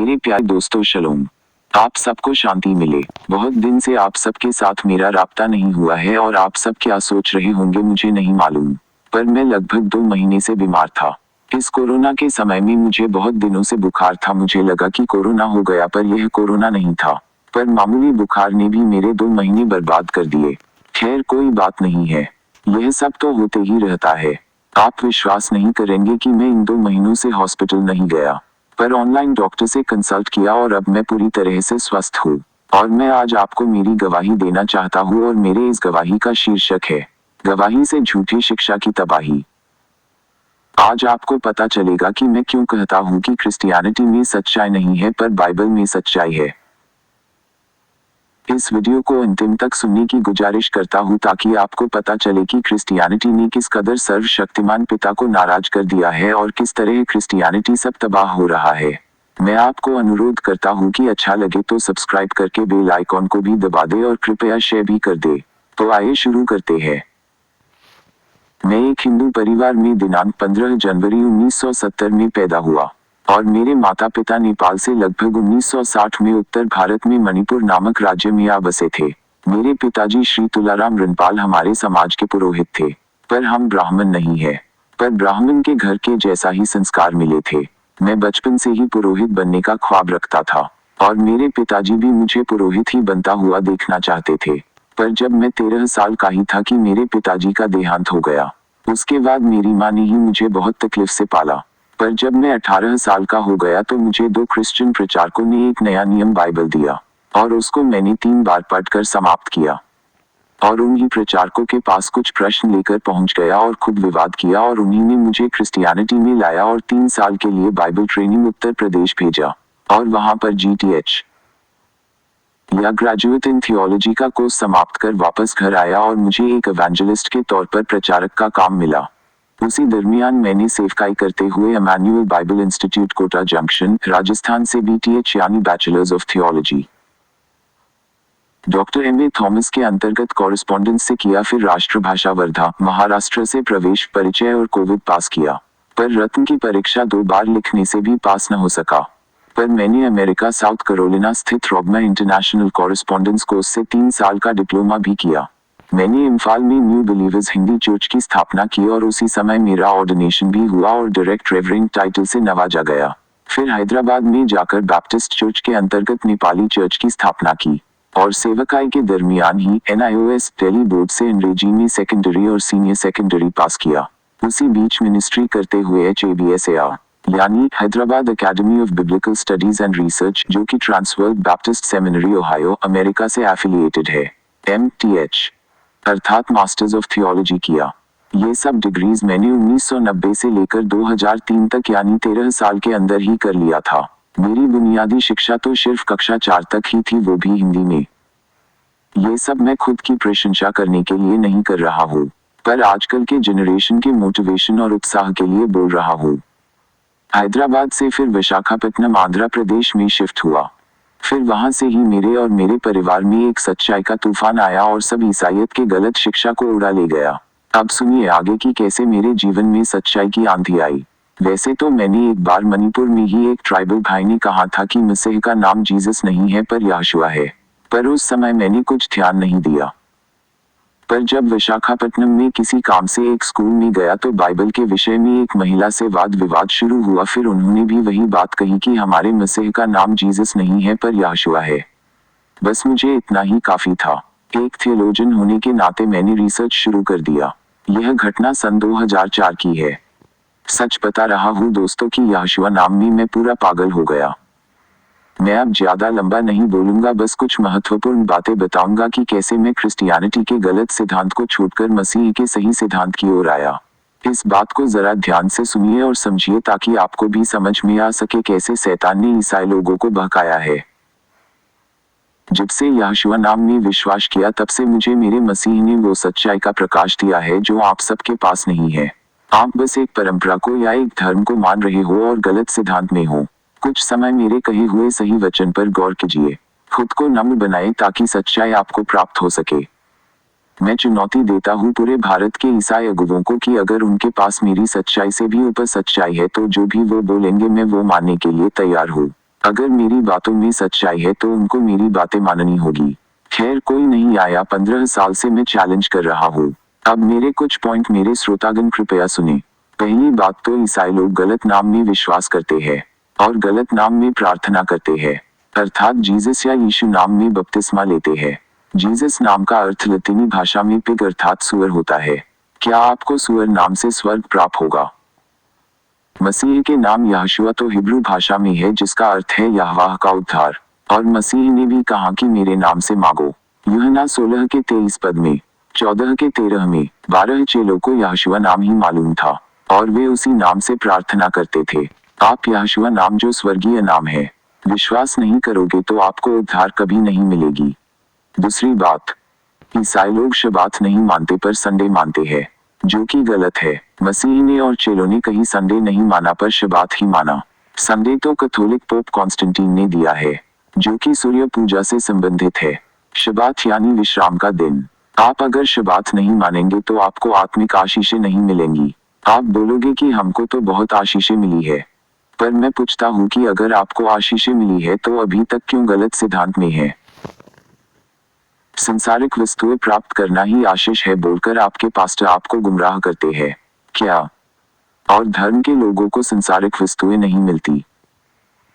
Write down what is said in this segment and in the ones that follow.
मेरे प्यारे दोस्तों शलोम, आप सबको शांति मिले। बहुत दिन से आप सबके साथ मेरा राब्ता नहीं हुआ है और आप सब क्या सोच रहे होंगे मुझे नहीं मालूम, पर मैं लगभग 2 महीने से बीमार था। इस कोरोना के समय में मुझे बहुत दिनों से बुखार था। मुझे लगा कि कोरोना हो गया, पर यह कोरोना नहीं था, पर मामूली बुखार ने भी मेरे 2 महीने बर्बाद कर दिए। खैर कोई बात नहीं है, यह सब तो होते ही रहता है। आप विश्वास नहीं करेंगे कि मैं इन 2 महीनों से हॉस्पिटल नहीं गया, पर ऑनलाइन डॉक्टर से कंसल्ट किया और अब मैं पूरी तरह से स्वस्थ हूँ। और मैं आज आपको मेरी गवाही देना चाहता हूँ और मेरे इस गवाही का शीर्षक है गवाही से झूठी शिक्षा की तबाही। आज आपको पता चलेगा कि मैं क्यों कहता हूँ कि क्रिश्चियनिटी में सच्चाई नहीं है पर बाइबल में सच्चाई है। इस वीडियो को अंतिम तक सुनने की गुजारिश करता हूँ ताकि आपको पता चले कि क्रिश्चियनिटी ने किस कदर सर्वशक्तिमान पिता को नाराज कर दिया है और किस तरह क्रिश्चियनिटी सब तबाह हो रहा है। मैं आपको अनुरोध करता हूँ कि अच्छा लगे तो सब्सक्राइब करके बेल आइकॉन को भी दबा दे और कृपया शेयर भी कर दे। तो आइए शुरू करते हैं। मैं एक हिंदू परिवार में दिनांक 15 जनवरी 1970 में पैदा हुआ और मेरे माता पिता नेपाल से लगभग 1960 में उत्तर भारत में मणिपुर नामक राज्य में आ बसे थे। मेरे पिताजी श्री तुलाराम रनपाल हमारे समाज के पुरोहित थे, पर हम ब्राह्मण नहीं है, पर ब्राह्मण के घर के जैसा ही संस्कार मिले थे। मैं बचपन से ही पुरोहित बनने का ख्वाब रखता था और मेरे पिताजी भी मुझे पुरोहित ही बनता हुआ देखना चाहते थे। पर जब मैं 13 साल का ही था कि मेरे पिताजी का देहांत हो गया। उसके बाद मेरी माँ ने ही मुझे बहुत तकलीफ से पाला। पर जब मैं 18 साल का हो गया तो मुझे 2 क्रिश्चियन प्रचारकों ने एक नया नियम बाइबल दिया और उसको मैंने 3 बार पढ़कर समाप्त किया और उन्हीं प्रचारकों के पास कुछ प्रश्न लेकर पहुंच गया और खुद विवाद किया और उन्हीं ने मुझे क्रिश्चियनिटी में लाया और 3 साल के लिए बाइबल ट्रेनिंग उत्तर प्रदेश भेजा और वहां पर GTH या ग्रेजुएट इन थियोलॉजी का कोर्स समाप्त कर वापस घर आया और मुझे एक इवेंजलिस्ट के तौर पर प्रचारक का काम मिला। उसी दरमियान मैंने सेवकाई करते हुए Emmanuel Bible Institute Kota Junction Rajasthan से BTH यानी bachelors of theology doctor MA Thomas के अंतर्गत कॉरेस्पॉन्डेंस से किया, फिर राष्ट्रभाषा वर्धा महाराष्ट्र से प्रवेश परिचय और कोविड पास किया, पर रत्न की परीक्षा 2 बार लिखने से भी पास न हो सका। पर मैंने अमेरिका साउथ कैरोलिना स्थित रॉगमा इंटरनेशनल कॉरेस्पॉन्डेंस कोर्स से 3 साल का डिप्लोमा भी किया। मैंने इम्फाल में न्यू बिलीवर्स हिंदी चर्च की स्थापना की और उसी समय मेरा ऑर्डिनेशन भी हुआ और डायरेक्ट रेवरेंड टाइटल से नवाजा गया। फिर हैदराबाद में जाकर बैप्टिस्ट चर्च के अंतर्गत नेपाली चर्च की स्थापना की और सेवकाई के दरमियान ही NIOS दिल्ली बोर्ड से अंग्रेजी में सेकेंडरी और सीनियर सेकेंडरी पास किया। उसी बीच मिनिस्ट्री करते हुए HABSAR यानी Hyderabad Academy of Biblical Studies and Research, जो कि Transworld Baptist Seminary Ohio America से एफिलिएटेड है, MTH अर्थात मास्टर्स ऑफ थियोलॉजी किया। ये सब डिग्रीज मैंने 1990 से लेकर 2003 तक यानी 13 साल के अंदर ही कर लिया था। मेरी बुनियादी शिक्षा तो सिर्फ कक्षा 4 तक ही थी, वो भी हिंदी में। ये सब मैं खुद की प्रशंसा करने के लिए नहीं कर रहा हूँ, पर आजकल के जनरेशन के मोटिवेशन और उत्साह के लिए बोल रहा हूँ। हैदराबाद से फिर विशाखापट्टनम आंध्र प्रदेश में शिफ्ट हुआ। फिर वहां से ही मेरे और मेरे परिवार में एक सच्चाई का तूफान आया और सब ईसाइयत के गलत शिक्षा को उड़ा ले गया। अब सुनिए आगे कि कैसे मेरे जीवन में सच्चाई की आंधी आई। वैसे तो मैंने एक बार मणिपुर में ही एक ट्राइबल भाई ने कहा था कि मसीह का नाम जीसस नहीं है पर यहोशुआ है, पर उस समय मैंने कुछ ध्यान नहीं दिया। पर जब विशाखापट्टनम में किसी काम से एक स्कूल में गया तो बाइबल के विषय में एक महिला से वाद विवाद शुरू हुआ। फिर उन्होंने भी वही बात कही कि हमारे मसीह का नाम जीसस नहीं है पर यहोशुआ है। बस मुझे इतना ही काफी था। एक थियोलॉजियन होने के नाते मैंने रिसर्च शुरू कर दिया। यह घटना सन 2004 की है। सच बता रहा हूँ दोस्तों कि यहोशुआ नाम में मैं पूरा पागल हो गया। मैं अब ज्यादा लंबा नहीं बोलूंगा, बस कुछ महत्वपूर्ण बातें बताऊंगा कि कैसे मैं क्रिश्चियनिटी के गलत सिद्धांत को छोड़कर मसीह के सही सिद्धांत की ओर आया। इस बात को जरा ध्यान से सुनिए और समझिए ताकि आपको भी समझ में आ सके कैसे शैतान ने ईसाई लोगों को बहकाया है। जब से यहोशुआ नाम में विश्वास किया तब से मुझे मेरे मसीह ने वो सच्चाई का प्रकाश दिया है जो आप सबके पास नहीं है। आप बस एक परंपरा को या एक धर्म को मान रहे हो और गलत सिद्धांत में हो। कुछ समय मेरे कहे हुए सही वचन पर गौर कीजिए। खुद को नम्र बनाए ताकि सच्चाई आपको प्राप्त हो सके। मैं चुनौती देता हूँ पूरे भारत के ईसाई अगुवों को कि अगर उनके पास मेरी सच्चाई से भी ऊपर सच्चाई है तो जो भी वो बोलेंगे मैं वो मानने के लिए तैयार हूँ। अगर मेरी बातों में सच्चाई है तो उनको मेरी बातें माननी होगी। खैर कोई नहीं आया, 15 साल से मैं चैलेंज कर रहा हूँ। अब मेरे कुछ पॉइंट मेरे श्रोतागण कृपया सुने। पहली बात तो ईसाई लोग गलत नाम में विश्वास करते हैं और गलत नाम में प्रार्थना करते हैं, अर्थात जीसस या यीशु नाम में बपतिस्मा लेते हैं। जीसस नाम का अर्थ लतीनी भाषा में पिग अर्थात सुअर होता है। क्या आपको सुअर नाम से स्वर्ग प्राप्त होगा? मसीह के नाम यहोशुआ तो हिब्रू भाषा में है जिसका अर्थ है यहोवा का उद्धार, और मसीह ने भी कहा कि मेरे नाम से मांगो। यूहन्ना 16 के 23 पद में, 14 के 13 में 12 चेलों को यहोशुआ नाम ही मालूम था और वे उसी नाम से प्रार्थना करते थे। आप यहोशुआ नाम जो स्वर्गीय नाम है विश्वास नहीं करोगे तो आपको उद्धार कभी नहीं मिलेगी। दूसरी बात, ईसाई लोग शबात नहीं मानते पर संडे मानते हैं, जो कि गलत है। मसीह ने और चेलों ने कहीं संडे नहीं माना पर शबात ही माना। संडे तो कैथोलिक पोप कॉन्स्टेंटीन ने दिया है, जो कि सूर्य पूजा से संबंधित है। शबात यानी विश्राम का दिन। आप अगर शबात नहीं मानेंगे तो आपको आत्मिक आशीषें नहीं मिलेंगी। आप बोलोगे कि हमको तो बहुत आशीषें मिली है, पर मैं पूछता हूँ कि अगर आपको आशीषें मिली है तो अभी तक क्यों गलत सिद्धांत में है? संसारिक वस्तुएं प्राप्त करना ही आशीष है बोलकर आपके पास्टर आपको गुमराह करते हैं क्या? और धर्म के लोगों को संसारिक वस्तुएं नहीं मिलती।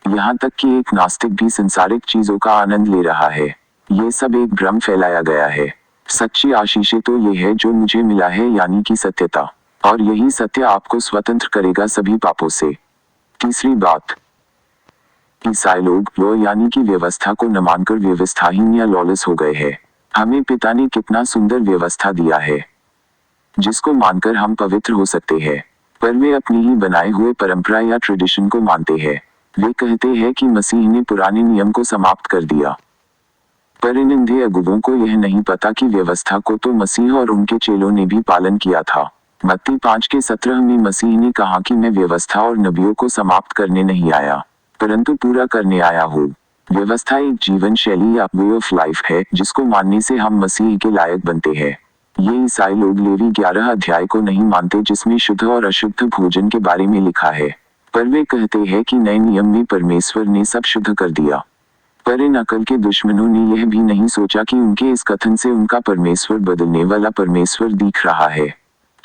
यहाँ तक कि एक नास्तिक भी संसारिक चीजों का आनंद ले रहा है। ये सब एक भ्रम फैलाया गया है। सच्ची आशीषें तो ये है जो मुझे मिला है, यानी कि सत्यता, और यही सत्य आपको स्वतंत्र करेगा सभी पापों से। तीसरी बात, ईसाई लोग लॉ यानी कि व्यवस्था को न मानकर व्यवस्थाहीन या लॉलेस हो गए हैं। हमें पिता ने कितना सुंदर व्यवस्था दिया है जिसको मानकर हम पवित्र हो सकते हैं, पर वे अपनी ही बनाए हुए परंपरा या ट्रेडिशन को मानते हैं। वे कहते हैं कि मसीह ने पुराने नियम को समाप्त कर दिया, पर इन अंधे अगुवों को यह नहीं पता कि व्यवस्था को तो मसीह और उनके चेलों ने भी पालन किया था। मत्ती 5 के 17 में मसीह ने कहा कि मैं व्यवस्था और नबियों को समाप्त करने नहीं आया, परंतु पूरा करने आया हूँ। व्यवस्था एक जीवन शैली या वे ऑफ लाइफ है जिसको मानने से हम मसीह के लायक बनते हैं। ये ईसाई लोग लेवी 11 अध्याय को नहीं मानते जिसमें शुद्ध और अशुद्ध भोजन के बारे में लिखा है, पर वे कहते हैं कि नए नियम में परमेश्वर ने सब शुद्ध कर दिया। पर इन अकल के दुश्मनों ने यह भी नहीं सोचा कि उनके इस कथन से उनका परमेश्वर बदलने वाला परमेश्वर दिख रहा है।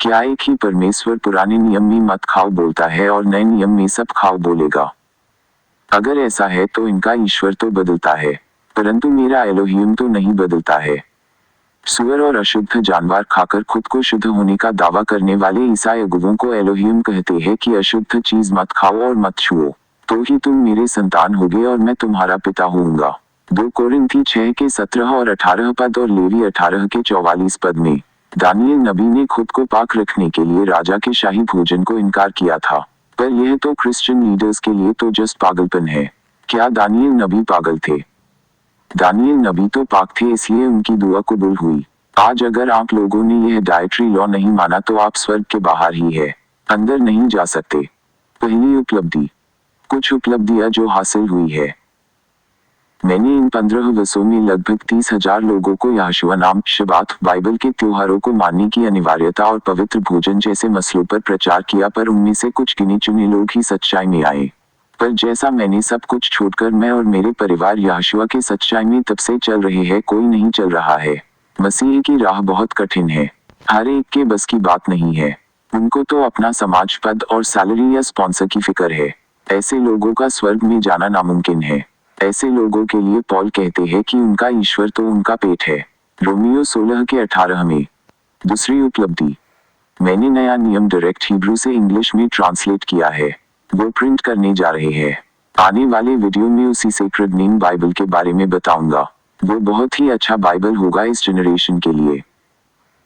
क्या एक ही परमेश्वर पुराने नियम में मत खाओ बोलता है और नए नियम में सब खाओ बोलेगा? अगर ऐसा है तो इनका ईश्वर तो बदलता है, परंतु मेरा एलोहियम तो नहीं बदलता है। सुअर और अशुद्ध जानवर खाकर खुद को शुद्ध होने का दावा करने वाले ईसाई अगुवों को एलोहियम कहते हैं कि अशुद्ध चीज मत खाओ और मत छुओ, तो ही तुम मेरे संतान होगे और मैं तुम्हारा पिता होऊंगा। 2 कोरिन्थी 6 के 17 और 18 पद और लेवी 18 के 44 पद में दानियल नबी ने खुद को पाक रखने के लिए राजा के शाही भोजन को इनकार किया था, पर यह तो क्रिश्चियन लीडर्स के लिए तो जस्ट पागलपन है। क्या दानियल नबी पागल थे? दानियल नबी तो पाक थे, इसलिए उनकी दुआ कबूल हुई। आज अगर आप लोगों ने यह डाइटरी लॉ नहीं माना तो आप स्वर्ग के बाहर ही है, अंदर नहीं जा सकते। पहली उपलब्धि, कुछ उपलब्धियां जो हासिल हुई है। मैंने इन 15 वर्षों में लगभग 30,000 लोगों को यहोशुआ नाम, शबात, बाइबल के त्योहारों को मानने की अनिवार्यता और पवित्र भोजन जैसे मसलों पर प्रचार किया, पर उनमें से कुछ गिने चुने लोग ही सच्चाई में आए। पर जैसा मैंने सब कुछ छोड़कर मैं और मेरे परिवार यहोशुआ के सच्चाई में तब से चल रहे हैं, कोई नहीं चल रहा है। मसीह की राह बहुत कठिन है, हर एक के बस की बात नहीं है। उनको तो अपना समाज, पद और सैलरी या स्पॉन्सर की फिक्र है। ऐसे लोगों का स्वर्ग में जाना नामुमकिन है। ऐसे लोगों के लिए पॉल कहते हैं कि उनका ईश्वर तो उनका पेट है, रोमियो 16 के 18 में। दूसरी उपलब्धि, मैंने नया नियम डायरेक्ट हिब्रू से इंग्लिश में ट्रांसलेट किया है, वो प्रिंट करने जा रहे हैं। आने वाले वीडियो में उसी सेक्रेड नेम बाइबल के बारे में बताऊंगा। वो बहुत ही अच्छा बाइबल होगा इस जनरेशन के लिए।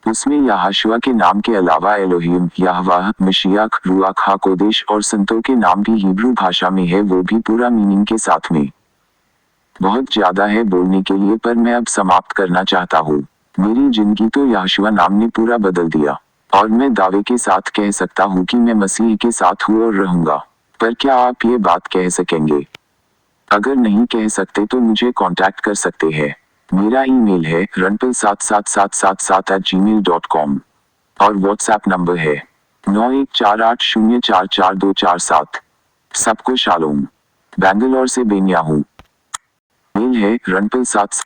उसमें यहोशुआ के नाम के अलावा एलोहिम, यहोवाह, मशियाख, रुआख हाकोदेश और संतों के नाम भी हिब्रू भाषा में है, वो भी पूरा मीनिंग के साथ में। बहुत ज्यादा है बोलने के लिए, पर मैं अब समाप्त करना चाहता हूँ। मेरी जिंदगी तो यहोशुआ नाम ने पूरा बदल दिया, और मैं दावे के साथ कह सकता हूँ कि मैं मसीह के साथ हूँ और रहूंगा। पर क्या आप ये बात कह सकेंगे? अगर नहीं कह सकते तो मुझे कांटेक्ट कर सकते हैं। मेरा ईमेल है ranpal77777@gmail.com और व्हाट्सएप नंबर है 9148044247। सबको शालोम। बैंगलोर से बेनिया हूँ। मेल है रणपल 7।